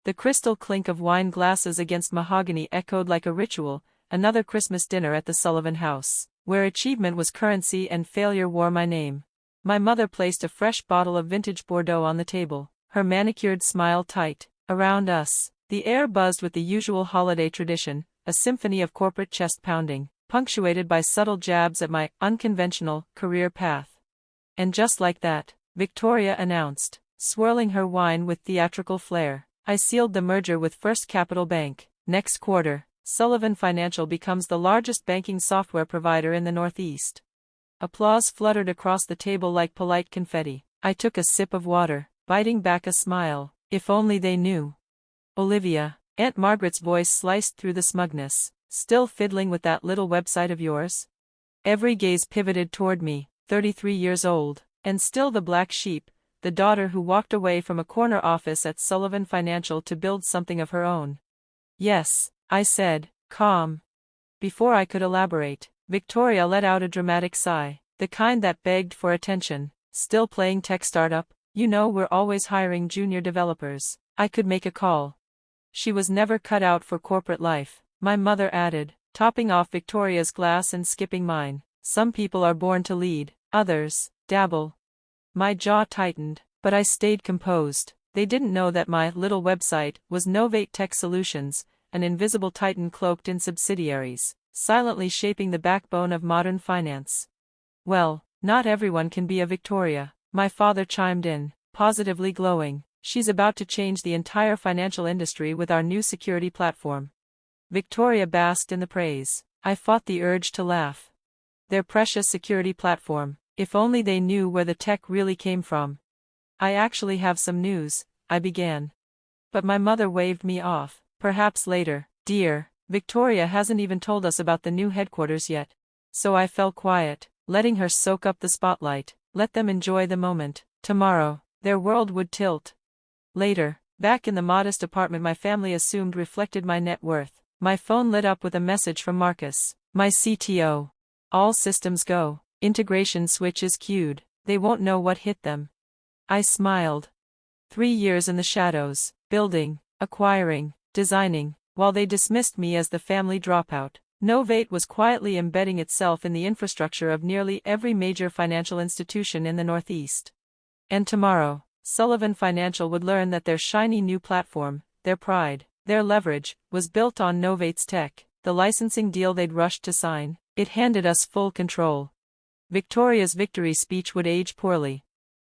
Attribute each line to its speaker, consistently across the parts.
Speaker 1: The crystal clink of wine glasses against mahogany echoed like a ritual, another Christmas dinner at the Sullivan House, where achievement was currency and failure wore my name. My mother placed a fresh bottle of vintage Bordeaux on the table, her manicured smile tight. Around us, the air buzzed with the usual holiday tradition, a symphony of corporate chest pounding, punctuated by subtle jabs at my unconventional career path. And just like that, Victoria announced, swirling her wine with theatrical flair, I sealed the merger with First Capital Bank. Next quarter, Sullivan Financial becomes the largest banking software provider in the Northeast. Applause fluttered across the table like polite confetti. I took a sip of water, biting back a smile. If only they knew. Olivia, Aunt Margaret's voice sliced through the smugness. Still fiddling with that little website of yours? Every gaze pivoted toward me, 33 years old, and still the black sheep, the daughter who walked away from a corner office at Sullivan Financial to build something of her own. Yes, I said, calm. Before I could elaborate, Victoria let out a dramatic sigh, the kind that begged for attention. Still playing tech startup? You know we're always hiring junior developers. I could make a call. She was never cut out for corporate life, my mother added, topping off Victoria's glass and skipping mine. Some people are born to lead, others dabble. My jaw tightened, but I stayed composed. They didn't know that my little website was Novate Tech Solutions, an invisible titan cloaked in subsidiaries, silently shaping the backbone of modern finance. Well, not everyone can be a Victoria, my father chimed in, positively glowing. She's about to change the entire financial industry with our new security platform. Victoria basked in the praise. I fought the urge to laugh. Their precious security platform, if only they knew where the tech really came from. I actually have some news, I began. But my mother waved me off. Perhaps later, dear. Victoria hasn't even told us about the new headquarters yet. So I fell quiet, letting her soak up the spotlight, let them enjoy the moment. Tomorrow, their world would tilt. Later, back in the modest apartment my family assumed reflected my net worth, my phone lit up with a message from Marcus, my CTO. All systems go. Integration switch is cued. They won't know what hit them. I smiled. 3 years in the shadows, building, acquiring, designing, while they dismissed me as the family dropout. Novate was quietly embedding itself in the infrastructure of nearly every major financial institution in the Northeast. And tomorrow, Sullivan Financial would learn that their shiny new platform, their pride, their leverage, was built on Novate's tech. The licensing deal they'd rushed to sign, it handed us full control. Victoria's victory speech would age poorly.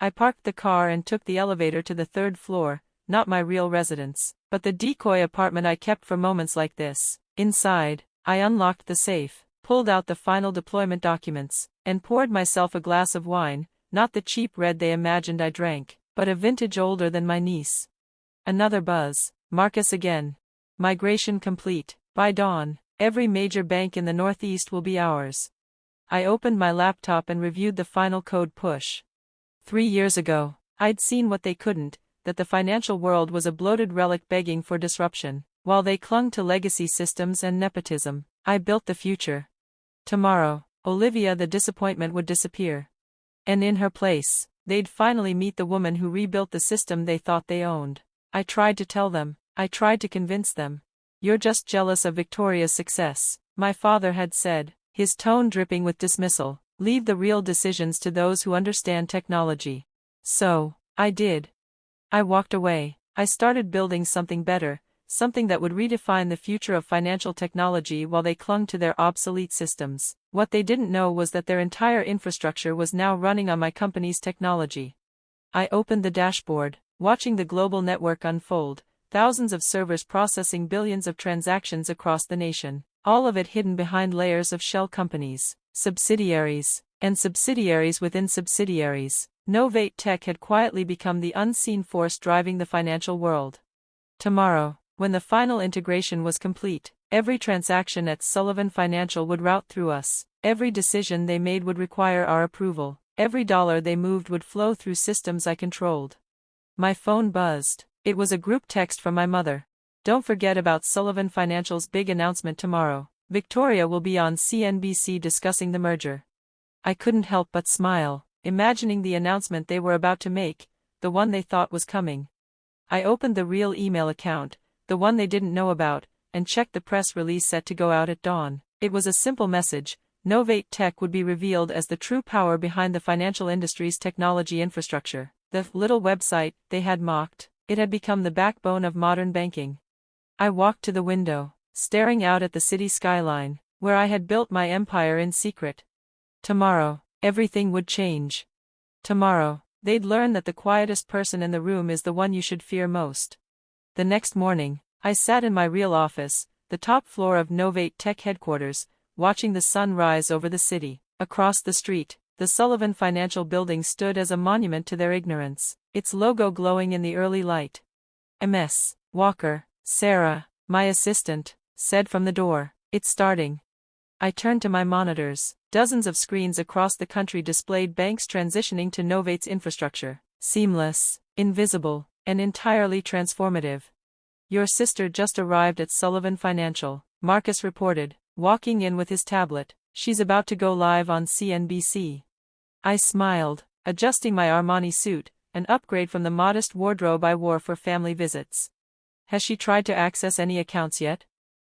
Speaker 1: I parked the car and took the elevator to the 3rd floor, not my real residence, but the decoy apartment I kept for moments like this. Inside, I unlocked the safe, pulled out the final deployment documents, and poured myself a glass of wine, not the cheap red they imagined I drank, but a vintage older than my niece. Another buzz. Marcus again. Migration complete. By dawn, every major bank in the Northeast will be ours. I opened my laptop and reviewed the final code push. 3 years ago, I'd seen what they couldn't, that the financial world was a bloated relic begging for disruption. While they clung to legacy systems and nepotism, I built the future. Tomorrow, Olivia the disappointment would disappear. And in her place, they'd finally meet the woman who rebuilt the system they thought they owned. I tried to tell them, I tried to convince them. You're just jealous of Victoria's success, my father had said, his tone dripping with dismissal. Leave the real decisions to those who understand technology. So, I did. I walked away. I started building something better, something that would redefine the future of financial technology while they clung to their obsolete systems. What they didn't know was that their entire infrastructure was now running on my company's technology. I opened the dashboard, watching the global network unfold, thousands of servers processing billions of transactions across the nation, all of it hidden behind layers of shell companies, subsidiaries, and subsidiaries within subsidiaries. Novate Tech had quietly become the unseen force driving the financial world. Tomorrow, when the final integration was complete, every transaction at Sullivan Financial would route through us, every decision they made would require our approval, every dollar they moved would flow through systems I controlled. My phone buzzed. It was a group text from my mother. Don't forget about Sullivan Financial's big announcement tomorrow. Victoria will be on CNBC discussing the merger. I couldn't help but smile, imagining the announcement they were about to make, the one they thought was coming. I opened the real email account, the one they didn't know about, and checked the press release set to go out at dawn. It was a simple message: Novate Tech would be revealed as the true power behind the financial industry's technology infrastructure. The little website they had mocked, it had become the backbone of modern banking. I walked to the window, staring out at the city skyline, where I had built my empire in secret. Tomorrow, everything would change. Tomorrow, they'd learn that the quietest person in the room is the one you should fear most. The next morning, I sat in my real office, the top floor of Novate Tech headquarters, watching the sun rise over the city. Across the street, the Sullivan Financial Building stood as a monument to their ignorance, its logo glowing in the early light. "Ms. Walker," Sarah, my assistant, said from the door, "It's starting." I turned to my monitors. Dozens of screens across the country displayed banks transitioning to Novate's infrastructure. Seamless, invisible, and entirely transformative. "Your sister just arrived at Sullivan Financial," Marcus reported, walking in with his tablet. "She's about to go live on CNBC. I smiled, adjusting my Armani suit, an upgrade from the modest wardrobe I wore for family visits. "Has she tried to access any accounts yet?"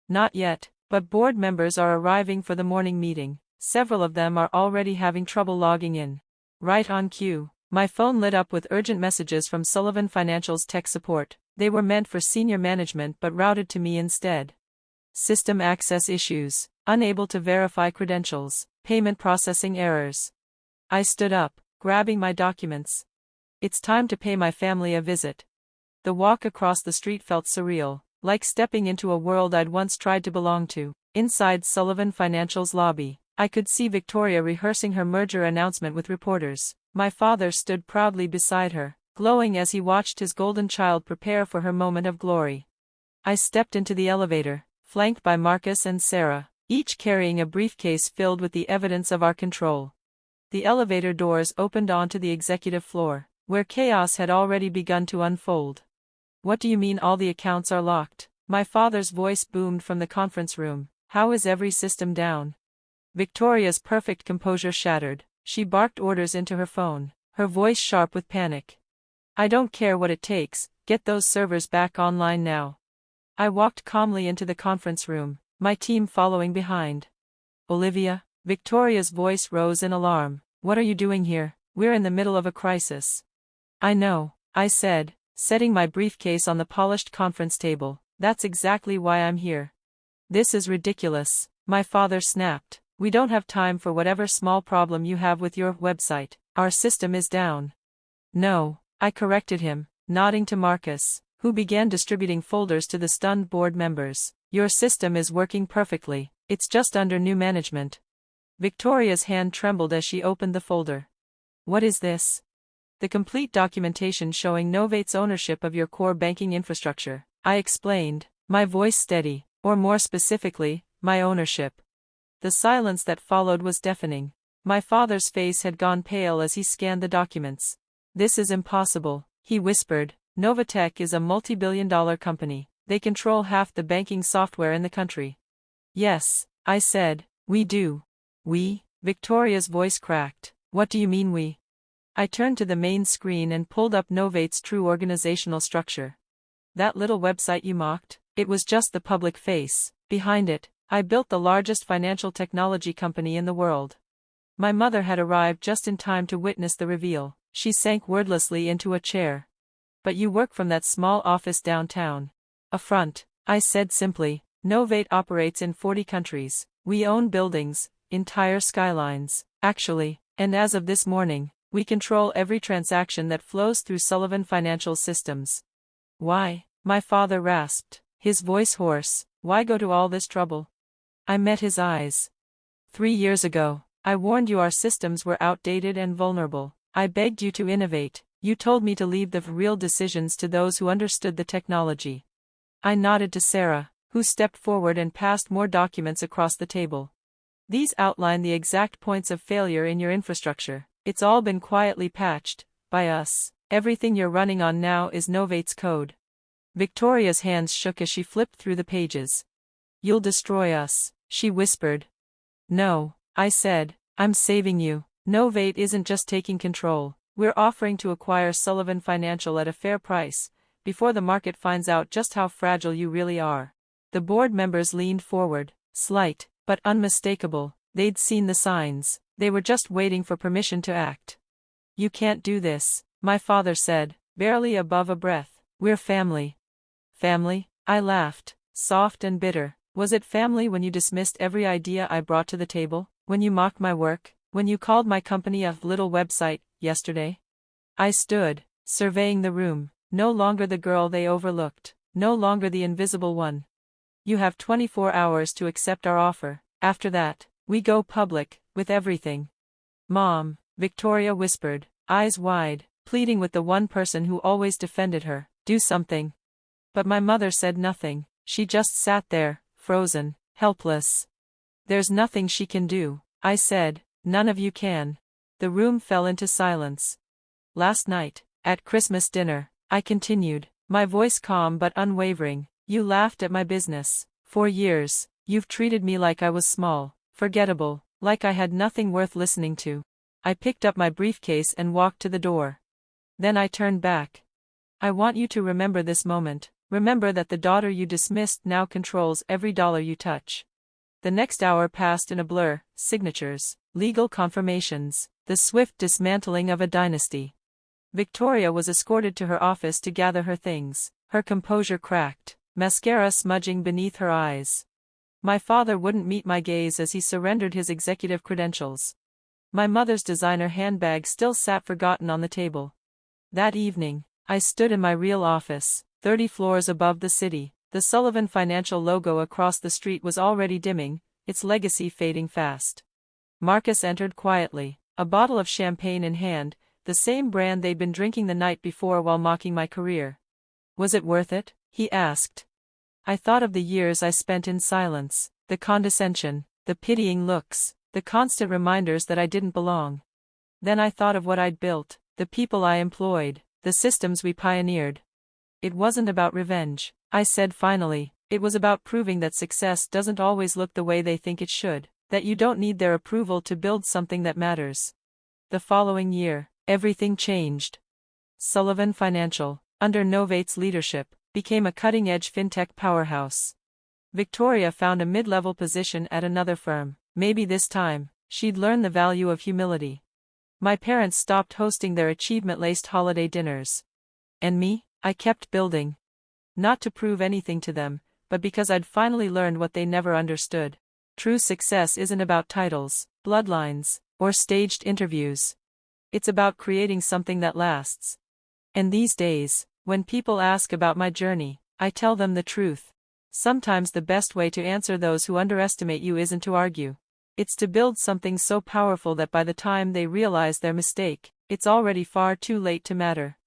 Speaker 1: "Not yet, but board members are arriving for the morning meeting. Several of them are already having trouble logging in." Right on cue, my phone lit up with urgent messages from Sullivan Financial's tech support. They were meant for senior management but routed to me instead. "System access issues, unable to verify credentials, payment processing errors." I stood up, grabbing my documents. It's time to pay my family a visit. The walk across the street felt surreal, like stepping into a world I'd once tried to belong to. Inside Sullivan Financial's lobby, I could see Victoria rehearsing her merger announcement with reporters. My father stood proudly beside her, glowing as he watched his golden child prepare for her moment of glory. I stepped into the elevator, flanked by Marcus and Sarah, each carrying a briefcase filled with the evidence of our control. The elevator doors opened onto the executive floor, where chaos had already begun to unfold. "What do you mean all the accounts are locked?" My father's voice boomed from the conference room. "How is every system down?" Victoria's perfect composure shattered. She barked orders into her phone, her voice sharp with panic. "I don't care what it takes, get those servers back online now." I walked calmly into the conference room, my team following behind. "Olivia," Victoria's voice rose in alarm. "What are you doing here? We're in the middle of a crisis." "I know," I said, setting my briefcase on the polished conference table. "That's exactly why I'm here." "This is ridiculous," my father snapped. "We don't have time for whatever small problem you have with your website. Our system is down." "No," I corrected him, nodding to Marcus, who began distributing folders to the stunned board members. "Your system is working perfectly, it's just under new management." Victoria's hand trembled as she opened the folder. "What is this?" "The complete documentation showing Novate's ownership of your core banking infrastructure," I explained, my voice steady, or more specifically, my ownership. The silence that followed was deafening. My father's face had gone pale as he scanned the documents. "This is impossible," he whispered. "Novatech is a multi-billion-dollar company. They control half the banking software in the country." "Yes," I said, "we do." "We?" Victoria's voice cracked. "What do you mean we?" I turned to the main screen and pulled up Novate's true organizational structure. "That little website you mocked? It was just the public face. Behind it, I built the largest financial technology company in the world." My mother had arrived just in time to witness the reveal. She sank wordlessly into a chair. "But you work from that small office downtown." "A front," I said simply. "Novate operates in 40 countries. We own buildings, entire skylines, actually, and as of this morning, we control every transaction that flows through Sullivan Financial systems." "Why?" my father rasped, his voice hoarse. "Why go to all this trouble?" I met his eyes. 3 years ago, I warned you our systems were outdated and vulnerable. I begged you to innovate. You told me to leave the real decisions to those who understood the technology. I nodded to Sarah, who stepped forward and passed more documents across the table. "These outline the exact points of failure in your infrastructure. It's all been quietly patched, by us. Everything you're running on now is Novate's code." Victoria's hands shook as she flipped through the pages. "You'll destroy us," she whispered. "No," I said, "I'm saving you. Novate isn't just taking control, we're offering to acquire Sullivan Financial at a fair price, before the market finds out just how fragile you really are. The board members leaned forward, slight, but unmistakable. They'd seen the signs, they were just waiting for permission to act. "You can't do this," my father said, barely above a breath. "We're family." "Family?" I laughed, soft and bitter. "Was it family when you dismissed every idea I brought to the table? When you mocked my work? When you called my company a little website, yesterday?" I stood, surveying the room, no longer the girl they overlooked, no longer the invisible one. "You have 24 hours to accept our offer. After that, we go public, with everything." "Mom," Victoria whispered, eyes wide, pleading with the one person who always defended her, "do something." But my mother said nothing. She just sat there, frozen, helpless. "There's nothing she can do," I said. "None of you can." The room fell into silence. "Last night, at Christmas dinner," I continued, my voice calm but unwavering, "you laughed at my business. For years, you've treated me like I was small, forgettable, like I had nothing worth listening to." I picked up my briefcase and walked to the door. Then I turned back. "I want you to remember this moment. Remember that the daughter you dismissed now controls every dollar you touch." The next hour passed in a blur: signatures, legal confirmations, the swift dismantling of a dynasty. Victoria was escorted to her office to gather her things, her composure cracked, mascara smudging beneath her eyes. My father wouldn't meet my gaze as he surrendered his executive credentials. My mother's designer handbag still sat forgotten on the table. That evening, I stood in my real office, 30 floors above the city. The Sullivan Financial logo across the street was already dimming, its legacy fading fast. Marcus entered quietly, a bottle of champagne in hand, the same brand they'd been drinking the night before while mocking my career. "Was it worth it?" he asked. I thought of the years I spent in silence, the condescension, the pitying looks, the constant reminders that I didn't belong. Then I thought of what I'd built, the people I employed, the systems we pioneered. "It wasn't about revenge," I said finally. "It was about proving that success doesn't always look the way they think it should, that you don't need their approval to build something that matters." The following year, everything changed. Sullivan Financial, under Novate's leadership, became a cutting-edge fintech powerhouse. Victoria found a mid-level position at another firm. Maybe this time, she'd learn the value of humility. My parents stopped hosting their achievement-laced holiday dinners. And me? I kept building. Not to prove anything to them, but because I'd finally learned what they never understood. True success isn't about titles, bloodlines, or staged interviews. It's about creating something that lasts. And these days, when people ask about my journey, I tell them the truth. Sometimes the best way to answer those who underestimate you isn't to argue. It's to build something so powerful that by the time they realize their mistake, it's already far too late to matter.